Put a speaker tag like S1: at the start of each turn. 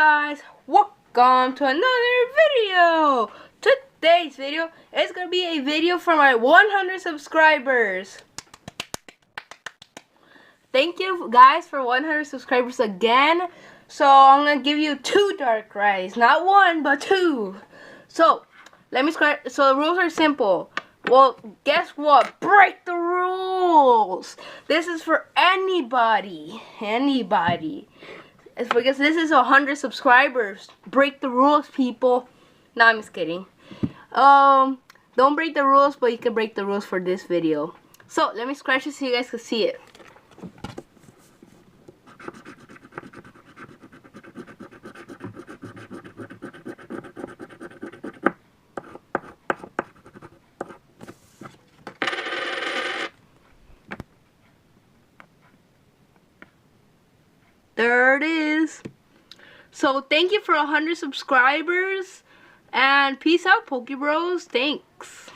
S1: guys, welcome to another video. Today's video is going to be a video for my 100 subscribers. Thank you guys for 100 subscribers again. So I'm going to give you 2 Darkrai's, not 1 but 2. So let me start. So the rules are simple. Well, guess what? Break the rules. This is for anybody. It's because this is 100 subscribers. Break the rules, people. No, I'm just kidding. Don't break the rules, but you can break the rules for this video. So let me scratch it so you guys can see it. There it is. So thank you for 100 subscribers, and peace out, Pokebros. Thanks.